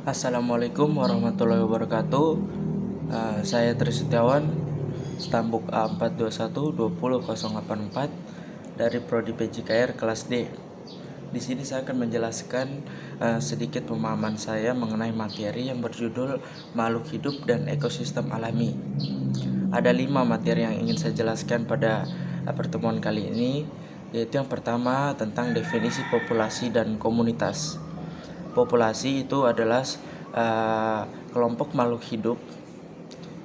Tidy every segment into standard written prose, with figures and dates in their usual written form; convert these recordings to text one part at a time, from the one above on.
Assalamualaikum warahmatullahi wabarakatuh. Saya Tri Setiawan, Stambuk A42120084 dari Prodi PJKR kelas D. Di sini saya akan menjelaskan sedikit pemahaman saya mengenai materi yang berjudul makhluk hidup dan ekosistem alami. Ada 5 materi yang ingin saya jelaskan pada pertemuan kali ini, yaitu yang pertama tentang definisi populasi dan komunitas. Populasi itu adalah kelompok makhluk hidup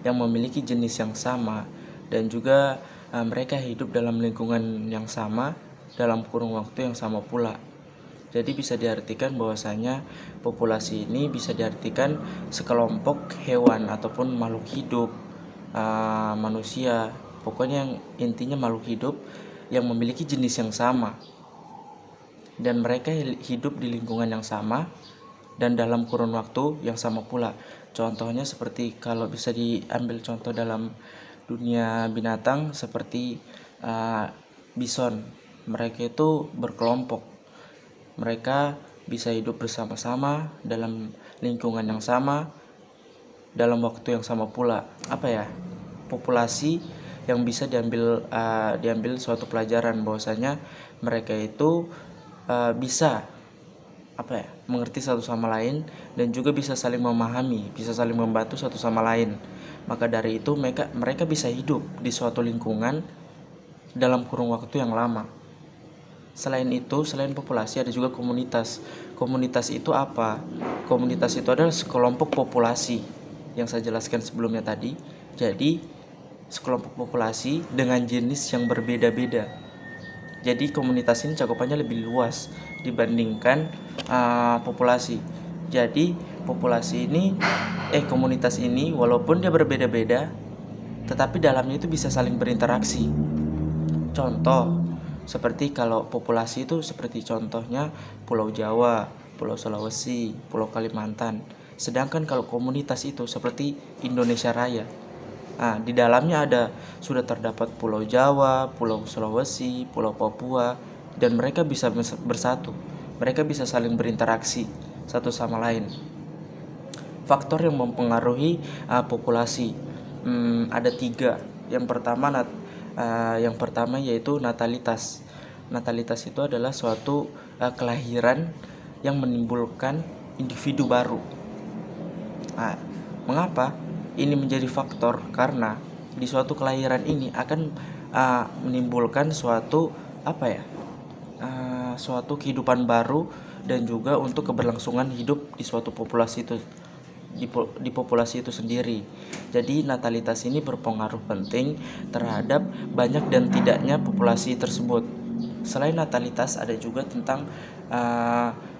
yang memiliki jenis yang sama dan juga mereka hidup dalam lingkungan yang sama dalam kurun waktu yang sama pula. Jadi bisa diartikan bahwasanya populasi ini bisa diartikan sekelompok hewan ataupun makhluk hidup, manusia, pokoknya yang intinya makhluk hidup yang memiliki jenis yang sama dan mereka hidup di lingkungan yang sama dan dalam kurun waktu yang sama pula. Contohnya seperti kalau bisa diambil contoh dalam dunia binatang seperti bison. Mereka itu berkelompok. Mereka bisa hidup bersama-sama dalam lingkungan yang sama dalam waktu yang sama pula. Populasi yang bisa diambil suatu pelajaran bahwasanya mereka itu bisa mengerti satu sama lain dan juga bisa saling memahami, bisa saling membantu satu sama lain. Maka dari itu mereka bisa hidup di suatu lingkungan dalam kurun waktu yang lama. Selain itu, selain populasi ada juga komunitas. Komunitas itu apa? Komunitas itu adalah sekelompok populasi yang saya jelaskan sebelumnya tadi. Jadi, sekelompok populasi dengan jenis yang berbeda-beda. Jadi komunitas ini cakupannya lebih luas dibandingkan populasi. Jadi komunitas ini walaupun dia berbeda-beda, tetapi dalamnya itu bisa saling berinteraksi. Contoh seperti kalau populasi itu seperti contohnya Pulau Jawa, Pulau Sulawesi, Pulau Kalimantan. Sedangkan kalau komunitas itu seperti Indonesia Raya. Di dalamnya sudah terdapat Pulau Jawa, Pulau Sulawesi, Pulau Papua, dan mereka bisa bersatu. Mereka bisa saling berinteraksi satu sama lain. Faktor yang mempengaruhi populasi ada 3. Yang pertama yaitu natalitas. Natalitas itu adalah suatu kelahiran yang menimbulkan individu baru. Mengapa ini menjadi faktor? Karena di suatu kelahiran ini akan menimbulkan suatu suatu kehidupan baru dan juga untuk keberlangsungan hidup di suatu populasi itu, di populasi itu sendiri. Jadi natalitas ini berpengaruh penting terhadap banyak dan tidaknya populasi tersebut. Selain natalitas ada juga tentang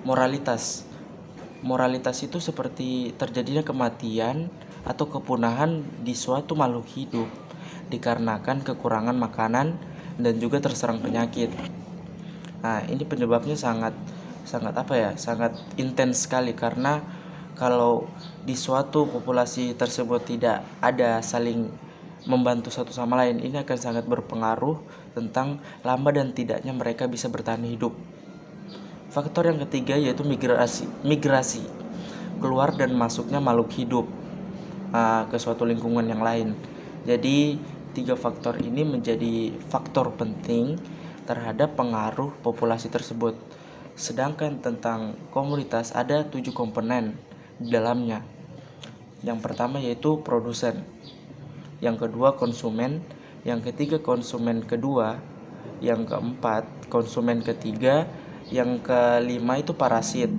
moralitas. Moralitas itu seperti terjadinya kematian atau kepunahan di suatu makhluk hidup dikarenakan kekurangan makanan dan juga terserang penyakit. Ini penyebabnya sangat intens sekali, karena kalau di suatu populasi tersebut tidak ada saling membantu satu sama lain, ini akan sangat berpengaruh tentang lama dan tidaknya mereka bisa bertahan hidup. Faktor yang ketiga yaitu migrasi, keluar dan masuknya makhluk hidup ke suatu lingkungan yang lain. Jadi 3 faktor ini menjadi faktor penting terhadap pengaruh populasi tersebut. Sedangkan tentang komunitas ada 7 komponen di dalamnya. Yang pertama yaitu produsen, yang kedua konsumen, yang ketiga konsumen kedua, yang keempat konsumen ketiga, yang kelima itu parasit,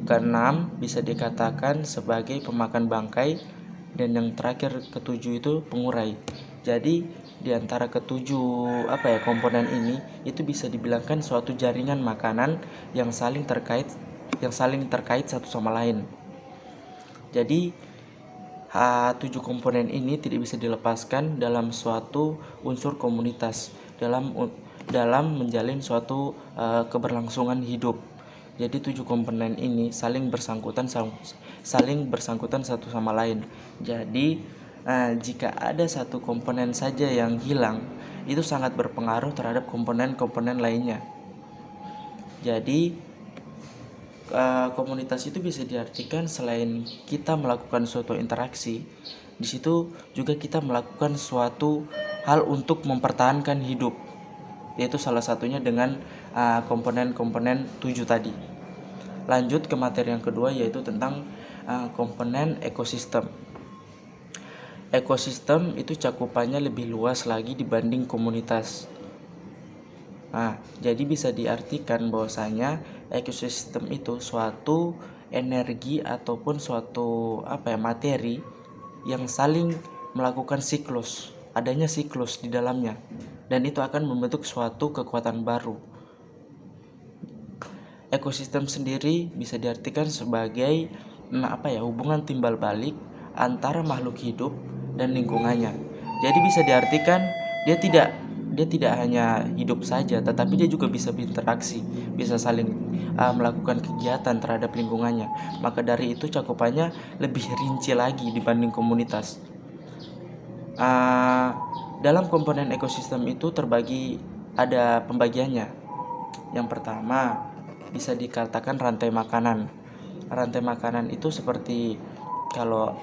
keenam bisa dikatakan sebagai pemakan bangkai, dan yang terakhir ketujuh itu pengurai. Jadi di antara ketujuh komponen ini itu bisa dibilangkan suatu jaringan makanan yang saling terkait satu sama lain. Jadi 7 komponen ini tidak bisa dilepaskan dalam suatu unsur komunitas dalam menjalin suatu keberlangsungan hidup. Jadi 7 komponen ini saling bersangkutan satu sama lain. Jadi jika ada satu komponen saja yang hilang, itu sangat berpengaruh terhadap komponen-komponen lainnya. Jadi Komunitas itu bisa diartikan selain kita melakukan suatu interaksi, di situ juga kita melakukan suatu hal untuk mempertahankan hidup, yaitu salah satunya dengan komponen-komponen 7 tadi. Lanjut ke materi yang kedua, yaitu tentang komponen ekosistem. Ekosistem itu cakupannya lebih luas lagi dibanding komunitas. Jadi bisa diartikan bahwasanya ekosistem itu suatu energi ataupun suatu materi yang saling melakukan siklus, adanya siklus di dalamnya, dan itu akan membentuk suatu kekuatan baru. Ekosistem sendiri bisa diartikan sebagai hubungan timbal balik antara makhluk hidup dan lingkungannya. Jadi bisa diartikan dia tidak hanya hidup saja, tetapi dia juga bisa berinteraksi, bisa saling melakukan kegiatan terhadap lingkungannya. Maka dari itu cakupannya lebih rinci lagi dibanding komunitas. Dalam komponen ekosistem itu terbagi, ada pembagiannya. Yang pertama bisa dikatakan rantai makanan. Rantai makanan itu seperti kalau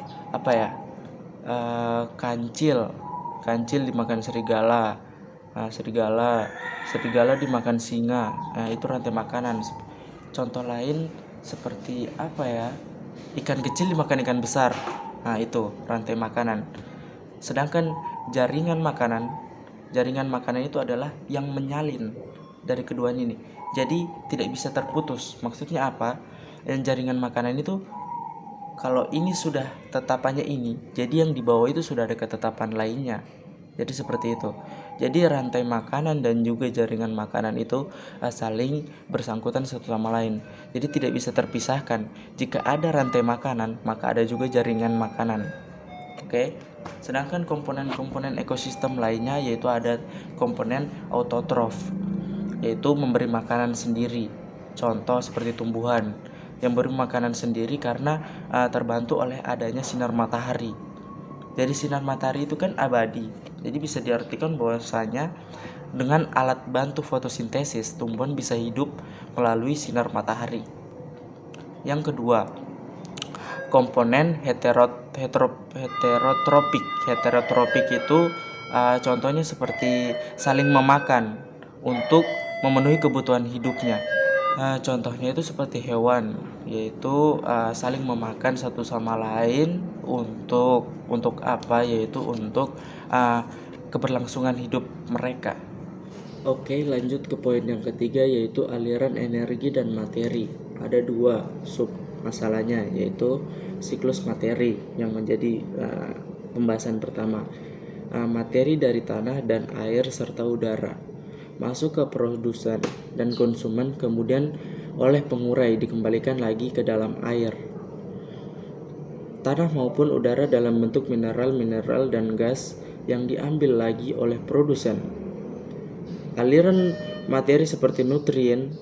kancil dimakan serigala, serigala dimakan singa. Itu rantai makanan. Contoh lain seperti ikan kecil dimakan ikan besar. Itu rantai makanan. Sedangkan jaringan makanan itu adalah yang menyalin dari keduanya ini. Jadi tidak bisa terputus. Maksudnya apa? Dan jaringan makanan itu, kalau ini sudah tetapannya ini, jadi yang di bawah itu sudah ada ketetapan lainnya. Jadi seperti itu. Jadi rantai makanan dan juga jaringan makanan itu saling bersangkutan satu sama lain. Jadi tidak bisa terpisahkan. Jika ada rantai makanan, maka ada juga jaringan makanan. Oke. Sedangkan komponen-komponen ekosistem lainnya yaitu ada komponen autotrof, yaitu memberi makanan sendiri. Contoh seperti tumbuhan yang beri makanan sendiri karena terbantu oleh adanya sinar matahari. Jadi sinar matahari itu kan abadi. Jadi bisa diartikan bahwasanya dengan alat bantu fotosintesis, tumbuhan bisa hidup melalui sinar matahari. Yang kedua, komponen heterotropik. Heterotropik itu contohnya seperti saling memakan untuk memenuhi kebutuhan hidupnya. Contohnya itu seperti hewan, yaitu saling memakan satu sama lain untuk yaitu untuk keberlangsungan hidup mereka. Oke, lanjut ke poin yang ketiga, yaitu aliran energi dan materi. Ada dua sub masalahnya, yaitu siklus materi yang menjadi pembahasan pertama. Materi dari tanah dan air serta udara masuk ke produsen dan konsumen, kemudian oleh pengurai dikembalikan lagi ke dalam air, tanah maupun udara dalam bentuk mineral dan gas yang diambil lagi oleh produsen. Aliran materi seperti nutrien,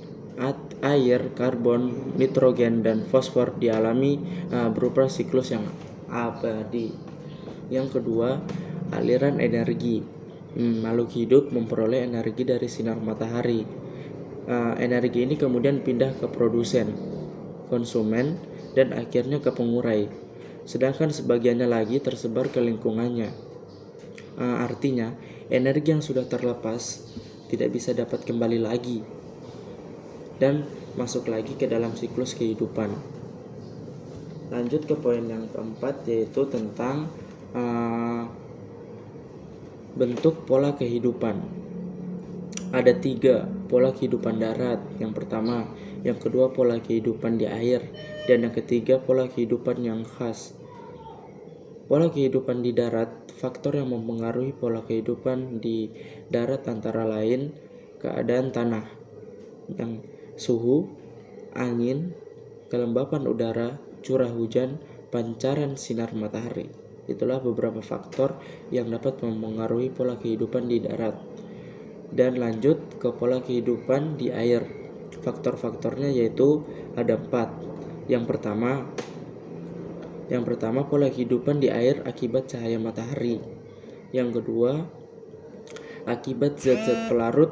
air, karbon, nitrogen, dan fosfor dialami berupa siklus yang abadi. Yang kedua, aliran energi. Makhluk hidup memperoleh energi dari sinar matahari. Energi ini kemudian pindah ke produsen, konsumen, dan akhirnya ke pengurai. Sedangkan sebagiannya lagi tersebar ke lingkungannya. Artinya, energi yang sudah terlepas tidak bisa dapat kembali lagi dan masuk lagi ke dalam siklus kehidupan. Lanjut ke poin yang keempat, yaitu tentang bentuk pola kehidupan. Ada 3 pola kehidupan darat. Yang pertama, yang kedua pola kehidupan di air, dan yang ketiga pola kehidupan yang khas. Pola kehidupan di darat, faktor yang mempengaruhi pola kehidupan di darat antara lain keadaan tanah, yang suhu, angin, kelembapan udara, curah hujan, pancaran sinar matahari. Itulah beberapa faktor yang dapat mempengaruhi pola kehidupan di darat. Dan lanjut ke pola kehidupan di air. Faktor-faktornya yaitu ada 4. Yang pertama pola kehidupan di air akibat cahaya matahari. Yang kedua, akibat zat-zat pelarut.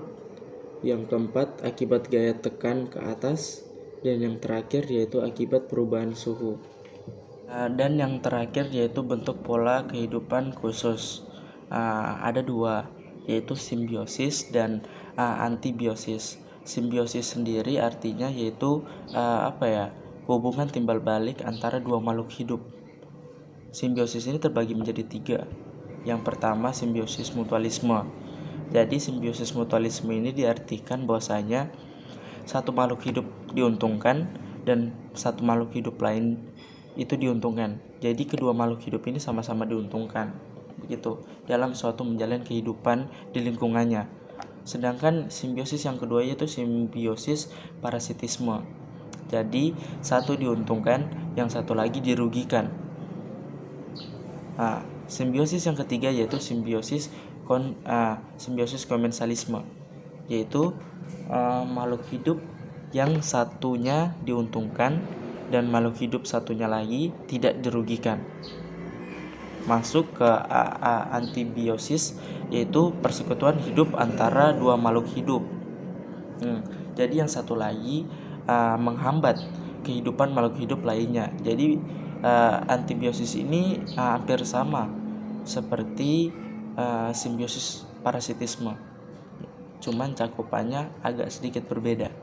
Yang keempat, akibat gaya tekan ke atas. dan yang terakhir yaitu akibat perubahan suhu. Dan yang terakhir yaitu bentuk pola kehidupan khusus. Ada dua, yaitu simbiosis dan antibiosis. Simbiosis sendiri artinya yaitu hubungan timbal balik antara dua makhluk hidup. Simbiosis ini terbagi menjadi tiga. Yang pertama, simbiosis mutualisme. Jadi simbiosis mutualisme ini diartikan bahwasanya satu makhluk hidup diuntungkan dan satu makhluk hidup lain itu diuntungkan. Jadi kedua makhluk hidup ini sama-sama diuntungkan, begitu, dalam suatu menjalin kehidupan di lingkungannya. Sedangkan simbiosis yang kedua yaitu simbiosis parasitisme. Jadi satu diuntungkan, yang satu lagi dirugikan. Simbiosis yang ketiga yaitu simbiosis komensalisme, yaitu makhluk hidup yang satunya diuntungkan dan makhluk hidup satunya lagi tidak dirugikan. Masuk ke antibiosis, yaitu persekutuan hidup antara dua makhluk hidup. Jadi yang satu lagi menghambat kehidupan makhluk hidup lainnya. Jadi antibiosis ini hampir sama seperti simbiosis parasitisme, cuman cakupannya agak sedikit berbeda.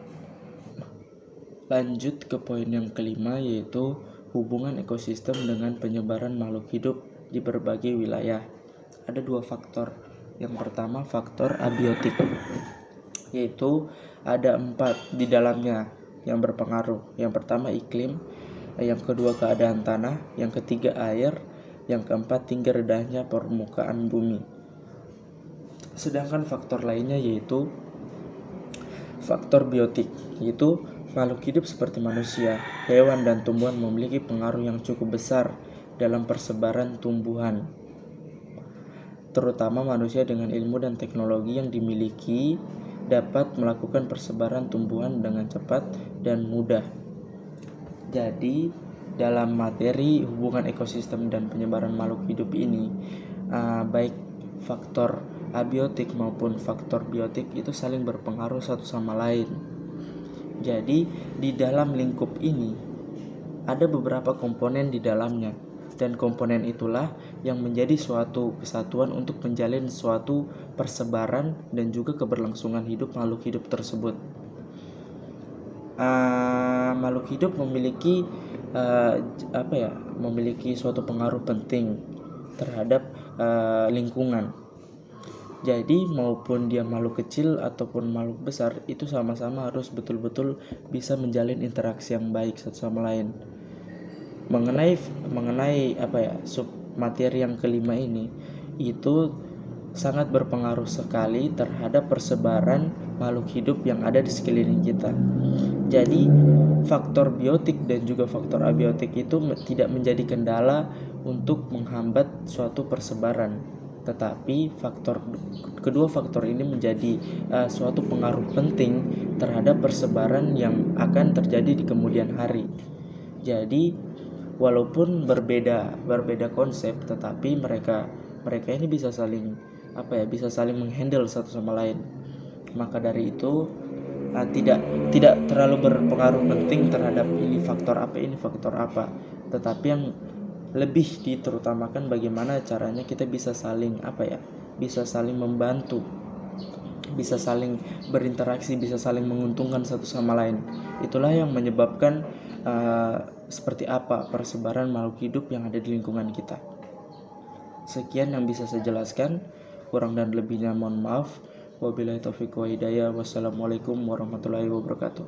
Lanjut ke poin yang kelima, yaitu hubungan ekosistem dengan penyebaran makhluk hidup di berbagai wilayah. Ada dua faktor. Yang pertama, faktor abiotik, yaitu ada 4 di dalamnya yang berpengaruh. Yang pertama iklim, yang kedua keadaan tanah, yang ketiga air, yang keempat tinggi rendahnya permukaan bumi. Sedangkan faktor lainnya yaitu faktor biotik, yaitu makhluk hidup seperti manusia, hewan, dan tumbuhan memiliki pengaruh yang cukup besar dalam persebaran tumbuhan, terutama manusia dengan ilmu dan teknologi yang dimiliki dapat melakukan persebaran tumbuhan dengan cepat dan mudah. Jadi dalam materi hubungan ekosistem dan penyebaran makhluk hidup ini, baik faktor abiotik maupun faktor biotik itu saling berpengaruh satu sama lain. Jadi di dalam lingkup ini ada beberapa komponen di dalamnya, dan komponen itulah yang menjadi suatu kesatuan untuk menjalin suatu persebaran dan juga keberlangsungan hidup makhluk hidup tersebut. Makhluk hidup memiliki memiliki suatu pengaruh penting terhadap lingkungan. Jadi maupun dia makhluk kecil ataupun makhluk besar, itu sama-sama harus betul-betul bisa menjalin interaksi yang baik satu sama lain. Mengenai sub materi yang kelima ini, itu sangat berpengaruh sekali terhadap persebaran makhluk hidup yang ada di sekeliling kita. Jadi faktor biotik dan juga faktor abiotik itu tidak menjadi kendala untuk menghambat suatu persebaran, tetapi kedua faktor ini menjadi suatu pengaruh penting terhadap persebaran yang akan terjadi di kemudian hari. Jadi walaupun berbeda konsep, tetapi mereka ini bisa saling menghandle satu sama lain. Maka dari itu tidak terlalu berpengaruh penting terhadap ini faktor apa, tetapi yang lebih diterutamakan bagaimana caranya kita bisa saling membantu, bisa saling berinteraksi, bisa saling menguntungkan satu sama lain. Itulah yang menyebabkan seperti apa persebaran makhluk hidup yang ada di lingkungan kita. Sekian yang bisa saya jelaskan, kurang dan lebihnya mohon maaf. Wabillahi taufiq wa hidayah. Wassalamualaikum warahmatullahi wabarakatuh.